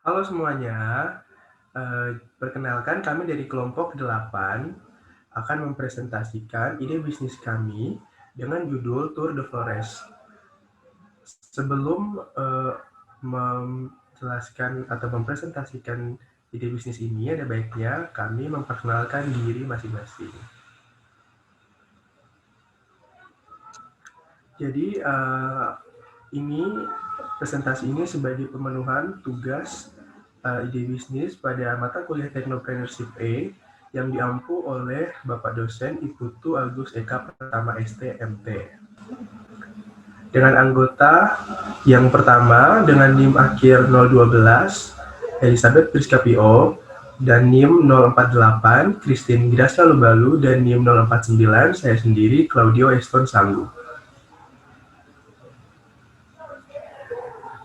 Halo semuanya, perkenalkan kami dari kelompok 8 akan mempresentasikan ide bisnis kami dengan judul Tour de Flores. Sebelum menjelaskan atau mempresentasikan ide bisnis ini, ada baiknya kami memperkenalkan diri masing-masing. Jadi ini presentasi ini sebagai pemenuhan tugas ide bisnis pada mata kuliah Technopreneurship A yang diampu oleh Bapak dosen Iputu Agus Eka Pratama STMT. Dengan anggota yang pertama dengan NIM akhir 012 Elizabeth Priska PO dan NIM 048 Christine Gracia Lubalu dan NIM 049 saya sendiri Claudio Eston Sanggu.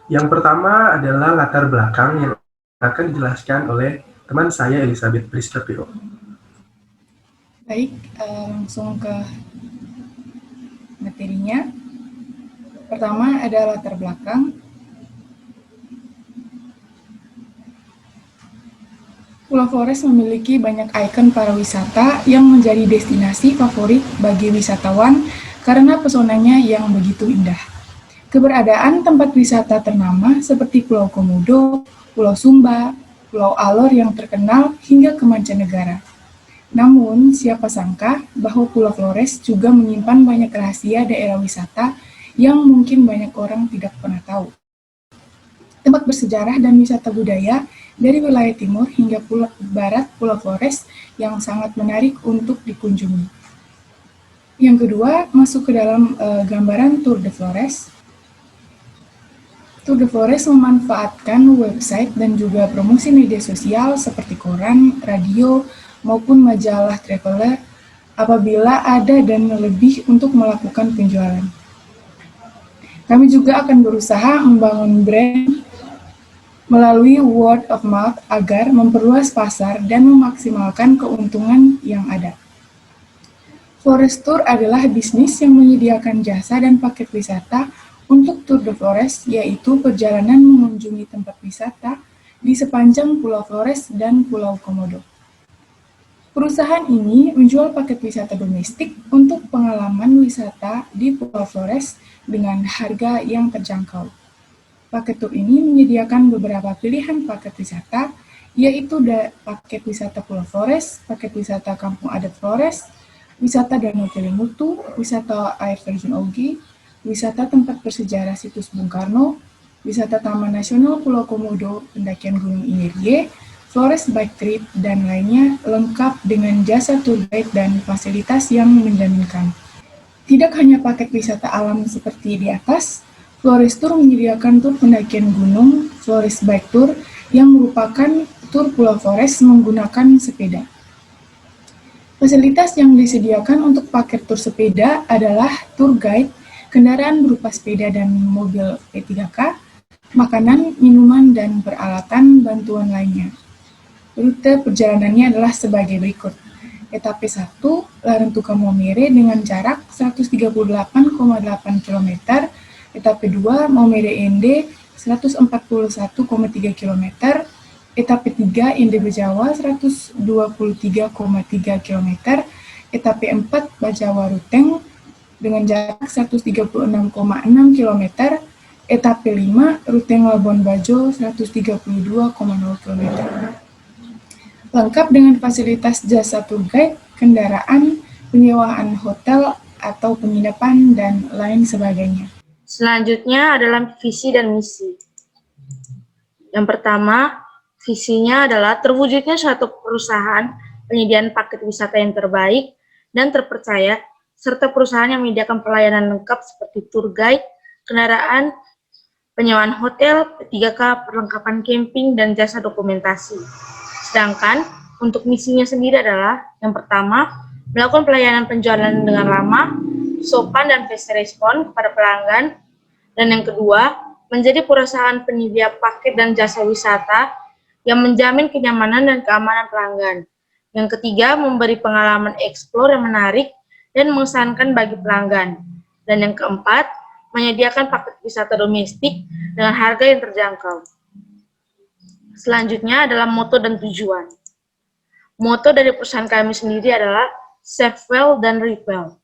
Yang pertama adalah latar belakang yang akan dijelaskan oleh teman saya Elizabeth Priska PO. Baik, langsung ke materinya. Pertama ada latar belakang. Pulau Flores memiliki banyak ikon pariwisata yang menjadi destinasi favorit bagi wisatawan karena pesonanya yang begitu indah. Keberadaan tempat wisata ternama seperti Pulau Komodo, Pulau Sumba, Pulau Alor yang terkenal hingga ke mancanegara. Namun, siapa sangka bahwa Pulau Flores juga menyimpan banyak rahasia daerah wisata yang mungkin banyak orang tidak pernah tahu. Tempat bersejarah dan wisata budaya dari wilayah timur hingga barat Pulau Flores yang sangat menarik untuk dikunjungi. Yang kedua, masuk ke dalam gambaran Tour de Flores. Tour de Flores memanfaatkan website dan juga promosi media sosial seperti koran, radio, maupun majalah traveler apabila ada dan lebih untuk melakukan penjualan. Kami juga akan berusaha membangun brand melalui word of mouth agar memperluas pasar dan memaksimalkan keuntungan yang ada. Flores Tour adalah bisnis yang menyediakan jasa dan paket wisata untuk Tour de Flores, yaitu perjalanan mengunjungi tempat wisata di sepanjang Pulau Flores dan Pulau Komodo. Perusahaan ini menjual paket wisata domestik untuk pengalaman wisata di Pulau Flores dengan harga yang terjangkau. Paket tur ini menyediakan beberapa pilihan paket wisata, yaitu paket wisata Pulau Flores, paket wisata Kampung Adat Flores, wisata Danau Kelimutu, wisata air terjun Ogi, wisata tempat bersejarah situs Bung Karno, wisata Taman Nasional Pulau Komodo, pendakian Gunung Inerie, Flores Bike Trip, dan lainnya lengkap dengan jasa tour guide dan fasilitas yang menjaminkan. Tidak hanya paket wisata alam seperti di atas, Flores Tour menyediakan tur pendakian gunung, Flores Bike Tour, yang merupakan tur Pulau Flores menggunakan sepeda. Fasilitas yang disediakan untuk paket tur sepeda adalah tour guide, kendaraan berupa sepeda dan mobil P3K, makanan, minuman, dan peralatan bantuan lainnya. Rute perjalanannya adalah sebagai berikut. Etape 1, Larantuka Maumere dengan jarak 138,8 km. Etape 2, Maumere Ende 141,3 km. Etape 3, Ende Bejawa 123,3 km. Etape 4, Bajawa Ruteng dengan jarak 136,6 km. Etape 5, Ruteng Labuan Bajo 132,0 km. Lengkap dengan fasilitas jasa tour guide, kendaraan, penyewaan hotel atau penginapan, dan lain sebagainya. Selanjutnya adalah visi dan misi. Yang pertama, visinya adalah terwujudnya suatu perusahaan penyediaan paket wisata yang terbaik dan terpercaya, serta perusahaan yang menyediakan pelayanan lengkap seperti tour guide, kendaraan, penyewaan hotel, P3K, perlengkapan camping, dan jasa dokumentasi. Sedangkan untuk misinya sendiri adalah yang pertama, melakukan pelayanan penjualan dengan ramah, sopan, dan fast respon kepada pelanggan. Dan yang kedua, menjadi perusahaan penyedia paket dan jasa wisata yang menjamin kenyamanan dan keamanan pelanggan. Yang ketiga, memberi pengalaman eksplor yang menarik dan mengesankan bagi pelanggan. Dan yang keempat, menyediakan paket wisata domestik dengan harga yang terjangkau. Selanjutnya adalah moto dan tujuan. Moto dari perusahaan kami sendiri adalah Save Well dan Reap Well.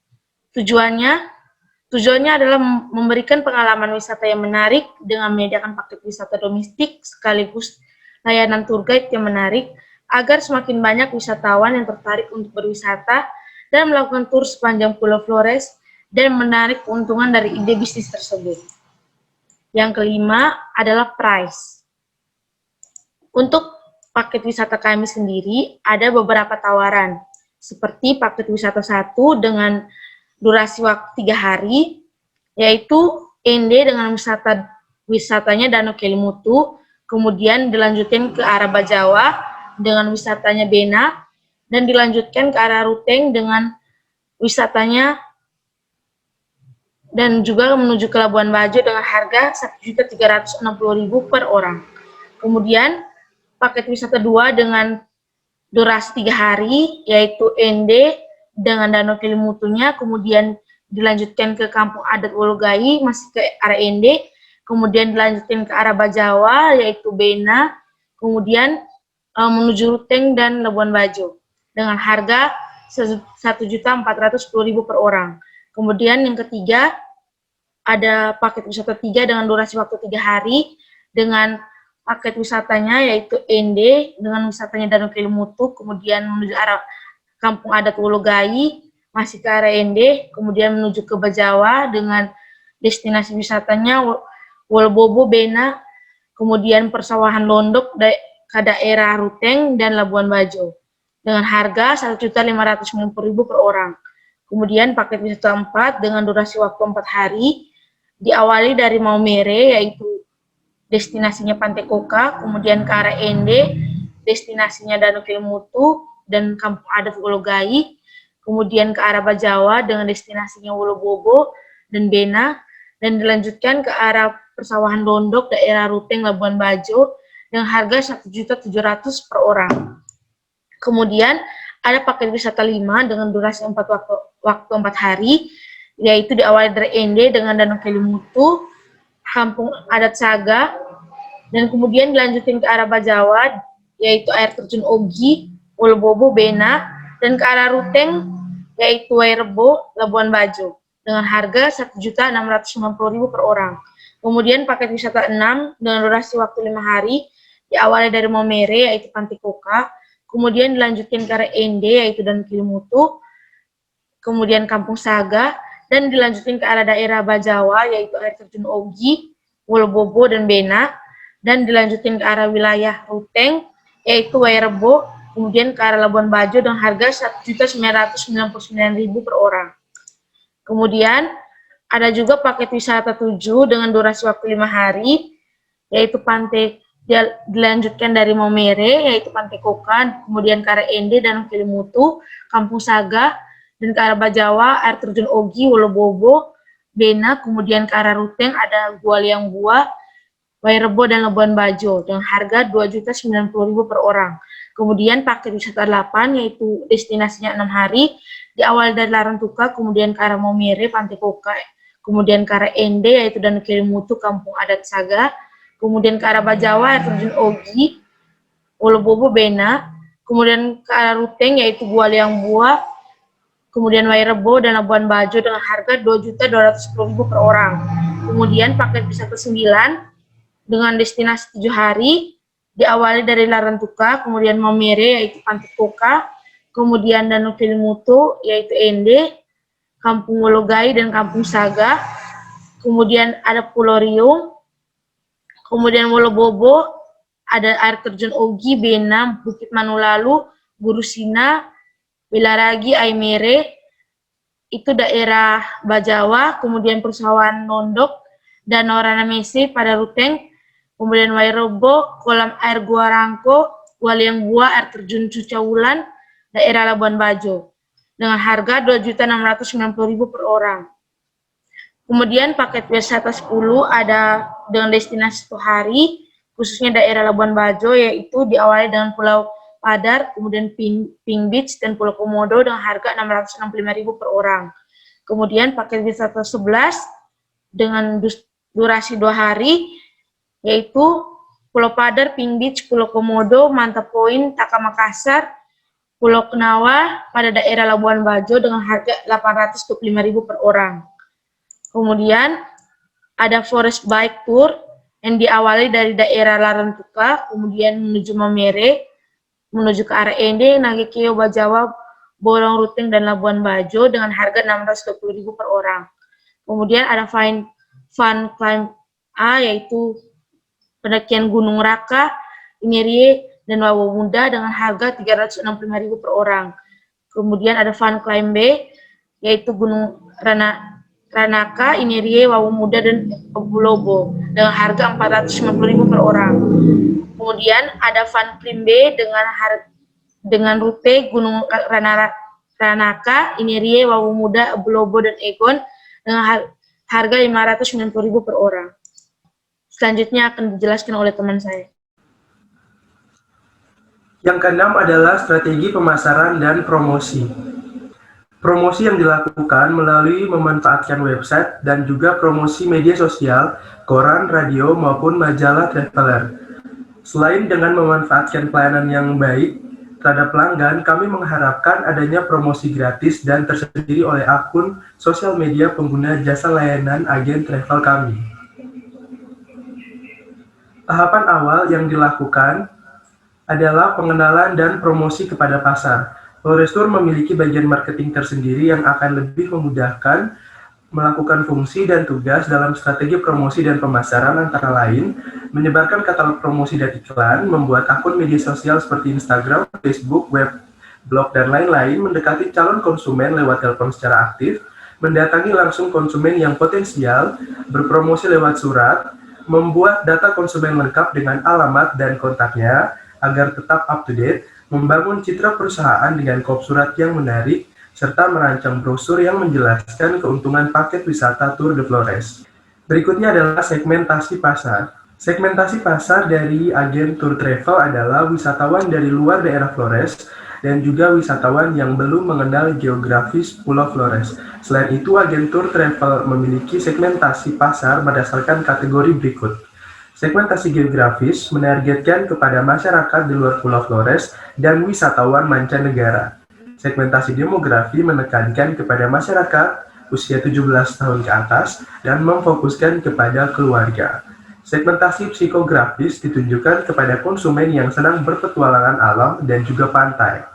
Tujuannya adalah memberikan pengalaman wisata yang menarik dengan menyediakan paket wisata domestik sekaligus layanan tour guide yang menarik agar semakin banyak wisatawan yang tertarik untuk berwisata dan melakukan tur sepanjang Pulau Flores dan menarik keuntungan dari ide bisnis tersebut. Yang kelima adalah price. Untuk paket wisata kami sendiri ada beberapa tawaran, seperti paket wisata 1 dengan durasi waktu 3 hari, yaitu ND dengan wisatanya Danau Kelimutu, kemudian dilanjutkan ke arah Bajawa dengan wisatanya Bena, dan dilanjutkan ke arah Ruteng dengan wisatanya dan juga menuju ke Labuan Bajo dengan harga Rp1.360.000 per orang. Kemudian paket wisata 2 dengan durasi 3 hari, yaitu ND dengan Danau Kelimutunya, kemudian dilanjutkan ke Kampung Adat Wologai, masih ke arah ND, kemudian dilanjutkan ke arah Bajawa, yaitu Bena, kemudian menuju Ruteng dan Labuan Bajo, dengan harga Rp1.410.000 per orang. Kemudian yang ketiga, ada paket wisata 3 dengan durasi waktu 3 hari, dengan paket wisatanya yaitu ND dengan wisatanya Danau Kelimutu, kemudian menuju arah Kampung Adat Wologai, masih ke arah ND, kemudian menuju ke Bajawa dengan destinasi wisatanya Wolobobo, Bena, kemudian persawahan Londok ke daerah Ruteng dan Labuan Bajo, dengan harga Rp1.590.000 per orang. Kemudian paket wisata 4 dengan durasi waktu 4 hari, diawali dari Maumere, yaitu destinasinya Pantai Koka, kemudian ke arah ND, destinasinya Danau Kelimutu dan Kampung Adat Wologai, kemudian ke arah Bajawa dengan destinasinya Wolobobo dan Bena, dan dilanjutkan ke arah persawahan Londok, daerah Ruteng, Labuan Bajo, dengan harga Rp1.700.000 per orang. Kemudian ada paket wisata 5 dengan durasi waktu 4 hari, yaitu diawali dari ND dengan Danau Kelimutu, Kampung Adat Saga, dan kemudian dilanjutin ke arah Bajawa, yaitu air terjun Ogi, Wolobobo, Bena, dan ke arah Ruteng, yaitu Wairebo, Labuan Bajo, dengan harga Rp1.650.000 per orang. Kemudian paket wisata 6 dengan durasi waktu 5 hari, diawali dari Maumere, yaitu Pantai Koka, kemudian dilanjutkan ke arah ND, yaitu Danau Kelimutu, kemudian Kampung Saga, dan dilanjutkan ke arah daerah Bajawa, yaitu air terjun Ogi, Wolobobo, dan Bena, dan dilanjutkan ke arah wilayah Ruteng, yaitu Wairebo, kemudian ke arah Labuan Bajo dengan harga Rp1.999.000 per orang. Kemudian ada juga paket wisata 7 dengan durasi waktu 5 hari, yaitu dilanjutkan dari Maumere, yaitu Pantai Koka, kemudian ke arah ND, Danau Kelimutu, Kampung Saga, dan ke arah Bajawa, air terjun Ogi, Wolobobo, Bena, kemudian ke arah Ruteng ada Gua Liang Bua, Wairebo, dan Labuan Bajo dengan harga Rp2.090.000 per orang. Kemudian paket wisata 8 yaitu destinasinya 6 hari, diawali dari Larantuka, kemudian ke arah Maumere, Pantai Koka, kemudian ke arah ND yaitu Danau Kelimutu, Kampung Adat Saga, kemudian ke arah Bajawa, air terjun Ogi, Wolobobo, Bena, kemudian ke arah Ruteng yaitu Gua Liang Bua, kemudian Wairebo dan Labuan Bajo dengan harga Rp2.210.000 per orang. Kemudian paket wisata 9 dengan destinasi 7 hari, diawali dari Larantuka, kemudian Maumere yaitu Pantai Koka, kemudian Danau Kelimutu yaitu ND, Kampung Wologai dan Kampung Saga, kemudian ada Pulau Riung, kemudian Wolobobo, ada air terjun Ogi, Bena, Bukit Manulalu, Gurusina, Wilaragi, Aimere, itu daerah Bajawa, kemudian persawahan Londok, Danau Ranamese pada Ruteng, kemudian Wairebo, kolam air Gua Rangko, Gua Liang Bua, air terjun Cucawulan, daerah Labuan Bajo, dengan harga Rp2.690.000 per orang. Kemudian paket wisata 10 ada dengan destinasi 1 hari, khususnya daerah Labuan Bajo, yaitu diawali dengan Pulau Padar, kemudian Pink Beach, dan Pulau Komodo dengan harga Rp665.000 per orang. Kemudian paket wisata 11 dengan durasi 2 hari, yaitu Pulau Padar, Pink Beach, Pulau Komodo, Mantap Point, Taka Makassar, Pulau Kenawa pada daerah Labuan Bajo dengan harga 825.000 per orang. Kemudian ada Forest Bike Tour yang diawali dari daerah Larantuka, kemudian menuju Mamere, menuju ke arah Ende, Nagekeo, Bajawa, Bolong Ruteng, dan Labuan Bajo dengan harga 620.000 per orang. Kemudian ada Fun Climb A, yaitu pendakian Gunung Raka, Inerie, dan Wawo Muda dengan harga 365.000 per orang. Kemudian ada Fun Climb B, yaitu Gunung Ranaka, Inerie, Wawo Muda, dan Obulobo dengan harga 450.000 per orang. Kemudian ada Fun Climb B dengan rute Gunung Ranaka, Inerie, Wawo Muda, Obulobo, dan Egon dengan harga 590.000 per orang. Selanjutnya akan dijelaskan oleh teman saya. Yang keenam adalah strategi pemasaran dan promosi. Promosi yang dilakukan melalui memanfaatkan website dan juga promosi media sosial, koran, radio, maupun majalah traveler. Selain dengan memanfaatkan pelayanan yang baik terhadap pelanggan, kami mengharapkan adanya promosi gratis dan tersendiri oleh akun sosial media pengguna jasa layanan agen travel kami. Tahapan awal yang dilakukan adalah pengenalan dan promosi kepada pasar. Flores Tour memiliki bagian marketing tersendiri yang akan lebih memudahkan melakukan fungsi dan tugas dalam strategi promosi dan pemasaran, antara lain menyebarkan katalog promosi dan iklan, membuat akun media sosial seperti Instagram, Facebook, web, blog, dan lain-lain, mendekati calon konsumen lewat telepon secara aktif, mendatangi langsung konsumen yang potensial, berpromosi lewat surat, membuat data konsumen lengkap dengan alamat dan kontaknya agar tetap up-to-date, membangun citra perusahaan dengan kop surat yang menarik, serta merancang brosur yang menjelaskan keuntungan paket wisata Tour de Flores. Berikutnya adalah segmentasi pasar. Segmentasi pasar dari agen tour travel adalah wisatawan dari luar daerah Flores dan juga wisatawan yang belum mengenal geografis Pulau Flores. Selain itu, agen tour travel memiliki segmentasi pasar berdasarkan kategori berikut. Segmentasi geografis menargetkan kepada masyarakat di luar Pulau Flores dan wisatawan mancanegara. Segmentasi demografi menekankan kepada masyarakat usia 17 tahun ke atas dan memfokuskan kepada keluarga. Segmentasi psikografis ditunjukkan kepada konsumen yang sedang berpetualangan alam dan juga pantai.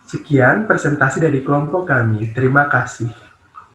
Sekian presentasi dari kelompok kami. Terima kasih.